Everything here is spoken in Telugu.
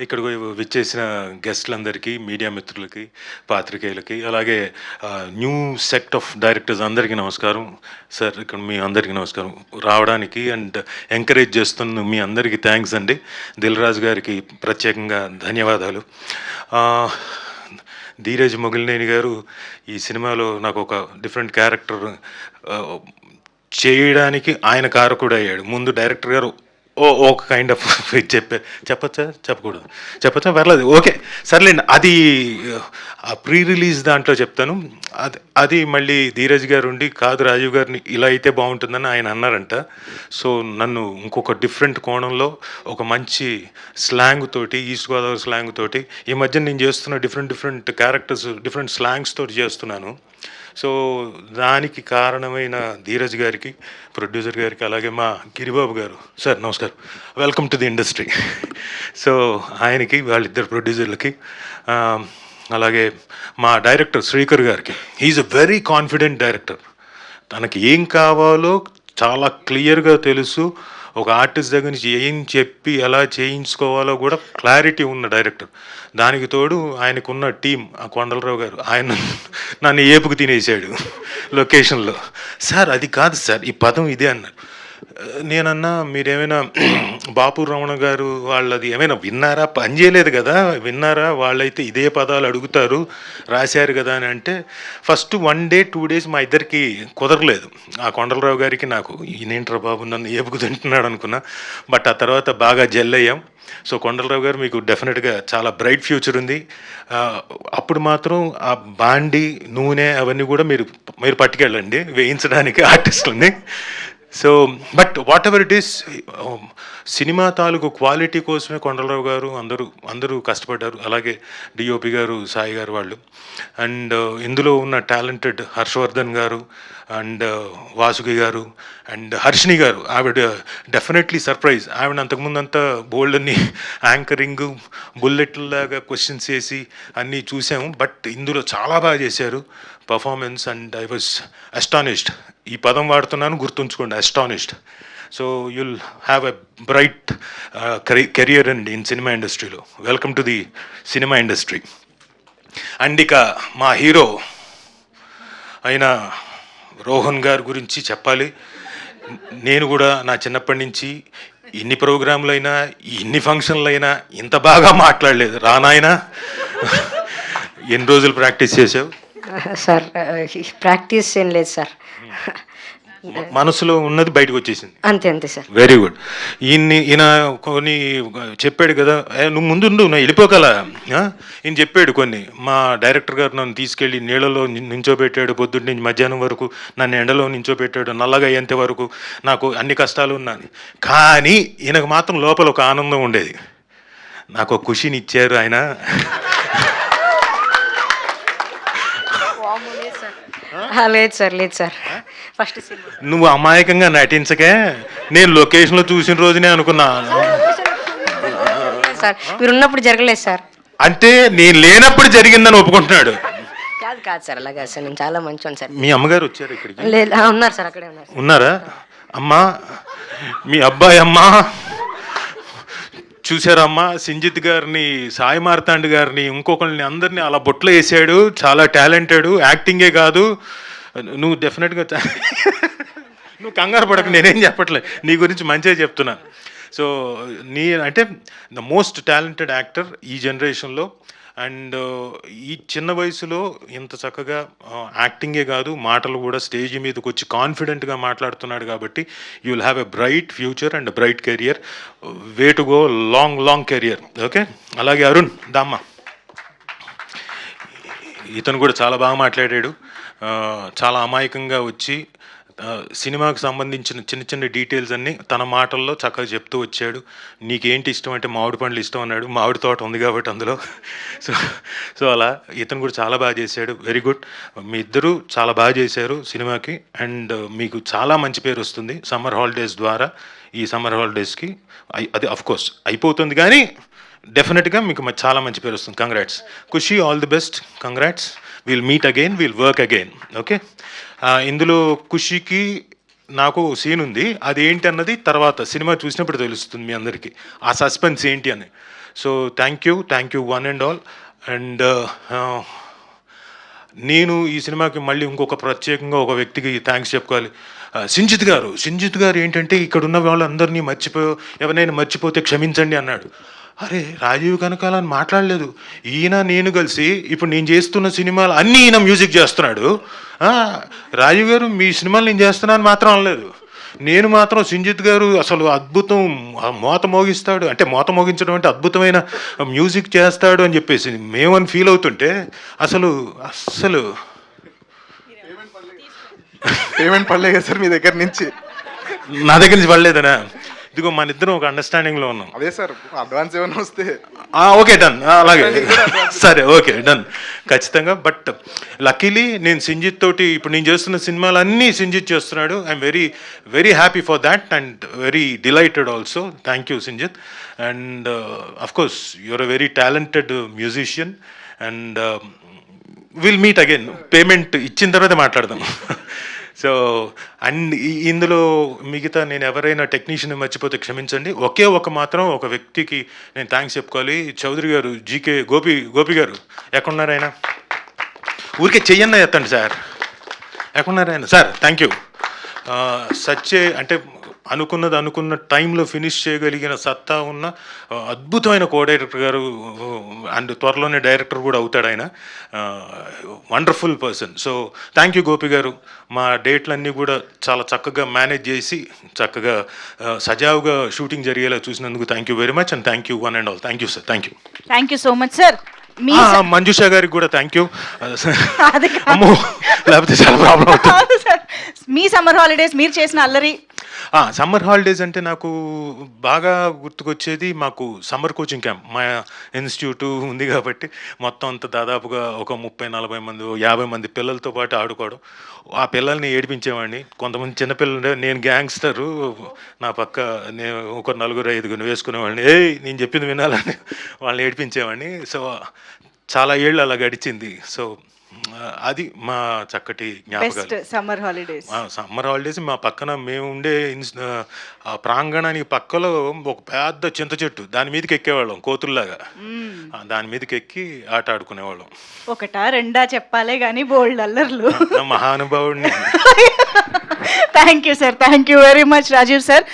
ఇక్కడికి విచ్చేసిన గెస్ట్‌లందరికీ, మీడియా మిత్రులకి, పాత్రికేయులకి, అలాగే న్యూ సెట్ ఆఫ్ డైరెక్టర్స్ అందరికీ నమస్కారం. సార్ ఇక్కడ మీ అందరికీ నమస్కారం. రావడానికి అండ్ ఎంకరేజ్ చేస్తున్న మీ అందరికీ థ్యాంక్స్ అండి. దిల్ రాజు గారికి ప్రత్యేకంగా ధన్యవాదాలు. ధీరజ్ మొగిలినేని గారు ఈ సినిమాలో నాకు ఒక డిఫరెంట్ క్యారెక్టర్ చేయడానికి ఆయన కారకుడయ్యాడు. ముందు డైరెక్టర్ గారు ఒక కైండ్ ఆఫ్ చెప్పచ్చా? చెప్పకూడదు. చెప్పచ్చా? పర్లేదు. ఓకే. సర్లేండి. అది ప్రీ రిలీజ్ దాంట్లో చెప్తాను. అది మళ్ళీ ధీరజ్ గారు ఉండి, కాదు రాజీవ్ గారిని ఇలా అయితే బాగుంటుందని ఆయన అన్నారంట. సో నన్ను ఇంకొక డిఫరెంట్ కోణంలో ఒక మంచి స్లాంగ్ తోటి, ఈస్ట్ గోదావరి స్లాంగ్ తోటి, ఈ మధ్య నేను చేస్తున్న డిఫరెంట్ క్యారెక్టర్స్, డిఫరెంట్ స్లాంగ్స్ తోటి చేస్తున్నాను. సో దానికి కారణమైన ధీరజ్ గారికి, ప్రొడ్యూసర్ గారికి, అలాగే మా గిరిబాబు గారు, సార్ నమస్కారం, welcome to the industry. So ఆయనకి, వాళ్ళిద్దరు ప్రొడ్యూసర్లకి, అలాగే మా డైరెక్టర్ శ్రీకర్ గారికి. He's a very confident director. తనకి ఏం కావాలో చాలా క్లియర్గా తెలుసు. ఒక ఆర్టిస్ట్ దగ్గర నుంచి ఏం చెప్పి ఎలా చేయించుకోవాలో కూడా క్లారిటీ ఉన్న డైరెక్టర్. దానికి తోడు ఆయనకున్న టీం, ఆ కొండలరావు గారు, ఆయన నన్ను ఏపుకు తినేసాడు లొకేషన్లో. సార్ అది కాదు సార్, ఈ పదం ఇదే అన్నారు. నేనన్నా మీరేమైనా బాపు రమణ గారు వాళ్ళది ఏమైనా విన్నారా? పని చేయలేదు కదా, విన్నారా? వాళ్ళైతే ఇదే పదాలు అడుగుతారు, రాశారు కదా అని అంటే, ఫస్ట్ 1 డే 2 డేస్ మా ఇద్దరికి కుదరలేదు. ఆ కొండలరావు గారికి నాకు, ఈయనేంట్రా బాబు నన్ను ఏపుకు తింటున్నాడు అనుకున్నా. బట్ ఆ తర్వాత బాగా జెల్ అయ్యాం. సో కొండలరావు గారు, మీకు డెఫినెట్గా చాలా బ్రైట్ ఫ్యూచర్ ఉంది. అప్పుడు మాత్రం ఆ బాండి, నూనె అవన్నీ కూడా మీరు పట్టుకెళ్ళండి వేయించడానికి ఆర్టిస్టులని. So but whatever it is, cinema తాలూకు క్వాలిటీ కోసమే కొండలరావు గారు అందరూ కష్టపడ్డారు. అలాగే డిఓపి గారు, సాయి గారు వాళ్ళు. అండ్ ఇందులో ఉన్న టాలెంటెడ్ హర్షవర్ధన్ గారు అండ్ వాసుకి గారు అండ్ హర్షిని గారు, ఆవిడ డెఫినెట్లీ సర్ప్రైజ్. ఆవిడ అంతకుముందు అంతా బోల్డ్ అన్ని యాంకరింగ్, బుల్లెట్లాగా క్వశ్చన్స్ వేసి అన్నీ చూసాము. బట్ ఇందులో చాలా బాగా చేశారు performance. And I was astonished. ఈ పదం వాడుతున్నాను, గుర్తుంచుకోండి, astonished. So you'll have a bright career in cinema ఇండస్ట్రీలో. Welcome to the cinema industry. And ఇక మా హీరో అయిన రోహన్ గారి గురించి చెప్పాలి. నేను కూడా నా చిన్నప్పటి నుంచి ఇన్ని ప్రోగ్రాంలు అయినా, ఇన్ని ఫంక్షన్లు అయినా ఇంత బాగా మాట్లాడలేదు. రానాయనా, ఎన్ని రోజులు ప్రాక్టీస్ చేసావు? సార్ ప్రాక్టీస్ ఏం లేదు సార్, మనసులో ఉన్నది బయటకు వచ్చేసింది. అంతే సార్. Very good. ఈయన కొన్ని చెప్పాడు కదా, నువ్వు ముందు నువ్వు వెళ్ళిపోగల. ఈయన చెప్పాడు కొన్ని. మా డైరెక్టర్ గారు నన్ను తీసుకెళ్ళి నీళ్ళలో నించోబెట్టాడు, పొద్దున్న నుంచి మధ్యాహ్నం వరకు నన్ను ఎండలో నించోబెట్టాడు, నల్లగా అయ్యేంత వరకు నాకు అన్ని కష్టాలు ఉన్నాను. కానీ ఈయనకు మాత్రం లోపల ఒక ఆనందం ఉండేది. నాకు ఒక ఖుషిని ఇచ్చారు ఆయన. లేదు సార్ ఫస్ట్ నువ్వు అమాయకంగా నటించకే, నేను లొకేషన్లో చూసిన రోజునే అనుకున్నా. సార్ మీరు ఉన్నప్పుడు జరగలేదు సార్. అంటే నేను లేనప్పుడు జరిగిందని ఒప్పుకుంటున్నాడు. కాదు సార్, అలాగా సార్, నేను చాలా మంచివాడిని సార్. మీ అమ్మగారు వచ్చారు ఇక్కడికి? లేదు, ఉన్నారు సార్, అక్కడే ఉన్నారు. ఉన్నారా? అమ్మా, మీ అబ్బాయి అమ్మా చూసారమ్మా, సింజిత్ గారిని, సాయి మార్తాండ్ గారిని, ఇంకొకరిని, అందరినీ అలా బొట్లో వేసాడు. చాలా టాలెంటెడ్, యాక్టింగే కాదు. నువ్వు డెఫినెట్గా నువ్వు కంగారు పడకు, నేనేం చెప్పట్లేదు, నీ గురించి మంచిగా చెప్తున్నాను. సో అంటే ద మోస్ట్ టాలెంటెడ్ యాక్టర్ ఈ జనరేషన్లో. అండ్ ఈ చిన్న వయసులో ఇంత చక్కగా యాక్టింగే కాదు, మాటలు కూడా స్టేజ్ మీదకి వచ్చి కాన్ఫిడెంట్గా మాట్లాడుతున్నాడు. కాబట్టి you will have a bright future and bright career. Way to go, long career. Okay. అలాగే అరుణ్ దామ్మ, ఇతను కూడా చాలా బాగా మాట్లాడాడు. చాలా అమాయకంగా వచ్చి సినిమాకి సంబంధించిన చిన్న డీటెయిల్స్ అన్నీ తన మాటల్లో చక్కగా చెప్తూ వచ్చాడు. నీకేంటి ఇష్టం అంటే మామిడి పండ్లు ఇష్టం అన్నాడు. మామిడి తోట ఉంది కాబట్టి అందులో. సో అలా ఇతను కూడా చాలా బాగా చేశాడు. Very good. మీ ఇద్దరు చాలా బాగా చేశారు సినిమాకి. అండ్ మీకు చాలా మంచి పేరు వస్తుంది సమ్మర్ హాలిడేస్ ద్వారా. ఈ సమ్మర్ హాలిడేస్కి అది అఫ్కోర్స్ అయిపోతుంది, కానీ డెఫినెట్గా మీకు చాలా మంచి పేరు వస్తుంది. Congrats Khushi, all the best, congrats. Will meet again, will work again. Okay. ఇందులో ఖుషికి నాకు సీన్ ఉంది, అది ఏంటి అన్నది తర్వాత సినిమా చూసినప్పుడు తెలుస్తుంది మీ అందరికీ, ఆ సస్పెన్స్ ఏంటి అని. So thank you one and all. And నేను ఈ సినిమాకి మళ్ళీ ఇంకొక ప్రత్యేకంగా ఒక వ్యక్తికి థ్యాంక్స్ చెప్పుకోవాలి. సింజిత్ గారు ఏంటంటే ఇక్కడ ఉన్న వాళ్ళందరినీ ఎవరైనా మర్చిపోతే క్షమించండి అన్నాడు. అరే రాజీవ్ కనకాల అని మాట్లాడలేదు. ఈయన నేను కలిసి ఇప్పుడు నేను చేస్తున్న సినిమాలు అన్నీ ఈయన మ్యూజిక్ చేస్తున్నాడు. రాజీవ్ గారు మీ సినిమాలు నేను చేస్తున్నాను మాత్రం అనలేదు. నేను మాత్రం సింజిత్ గారు అసలు అద్భుతం, మోత మోగిస్తాడు అంటే మోత మోగించడం అంటే అద్భుతమైన మ్యూజిక్ చేస్తాడు అని చెప్పేసి మేమని ఫీల్ అవుతుంటే అసలు పేమెంట్ పడలేదు సార్ మీ దగ్గర నుంచి. నా దగ్గర నుంచి పడలేదనా? ఇదిగో మన ఇద్దరం ఒక అండర్స్టాండింగ్లో ఉన్నాం. అదే సార్ అడ్వాన్స్ ఏమైనా వస్తే ఓకే డన్, అలాగే సరే ఓకే డన్ ఖచ్చితంగా. బట్ లక్కీలీ నేను సింజిత్ తోటి ఇప్పుడు నేను చేస్తున్న సినిమాలు అన్నీ సింజిత్ చేస్తున్నాడు. I'm very happy for that and very delighted also. Thank you Sinjith. And of course you're a very talented musician and will meet again. Payment ఇచ్చిన తర్వాత మాట్లాడదాం. సో అండ్ ఇందులో మిగతా నేను ఎవరైనా టెక్నీషియన్ మర్చిపోతే క్షమించండి. ఒకే మాత్రం ఒక వ్యక్తికి నేను థ్యాంక్స్ చెప్పుకోవాలి. చౌదరి గారు, జీకే గోపి గారు ఎక్కడున్నారు ఆయన? ఊరికే చెయ్యన్న ఎత్తండి సార్. ఎక్కడున్నారు ఆయన? Sir thank you. అంటే అనుకున్న టైంలో ఫినిష్ చేయగలిగిన సత్తా ఉన్న అద్భుతమైన డైరెక్టర్ గారు అండ్ త్వరలోనే డైరెక్టర్ కూడా అవుతాడు ఆయన. Wonderful person. So thank you Gopi గారు. మా డేట్లన్నీ కూడా చాలా చక్కగా మేనేజ్ చేసి చక్కగా సజావుగా షూటింగ్ జరిగేలా చూసినందుకు thank you very much and thank you one and all. Thank you sir. Thank you so much sir. Manjusha గారికి కూడా థ్యాంక్ యూ. అమ్మో లేకపోతే చాలా ప్రాబ్లం అవుతుంది. మీ సమ్మర్ హాలిడేస్ మీరు చేసిన అల్లరి. సమ్మర్ హాలిడేస్ అంటే నాకు బాగా గుర్తుకొచ్చేది మాకు సమ్మర్ కోచింగ్ క్యాంప్ మా ఇన్స్టిట్యూట్ ఉంది కాబట్టి మొత్తం అంతా దాదాపుగా ఒక 30-40 మంది 50 మంది పిల్లలతో పాటు ఆడుకోవడం. ఆ పిల్లల్ని ఏడిపించేవాడిని. కొంతమంది చిన్నపిల్లలు, నేను గ్యాంగ్స్టరు, నా పక్క నేను ఒక 4-5 వేసుకునేవాడిని. నేను చెప్పింది వినాలని వాళ్ళని ఏడిపించేవాడిని. సో చాలా ఏళ్ళు అలా గడిచింది. సో అది మా చక్కటి జ్ఞాపకాలు. సమ్మర్ హాలిడేస్ మా పక్కన మేము ఉండే ప్రాంగణానికి పక్కలో ఒక పెద్ద చింత చెట్టు, దాని మీదకి ఎక్కేవాళ్ళం కోతుల్లాగా. దాని మీదకి ఎక్కి ఆట ఆడుకునేవాళ్ళం. ఒకటా రెండా చెప్పాలే కానీ బోల్డ్ అల్లర్లు. మహానుభావుడిని. Thank you sir. Thank you very much Rajiv sir.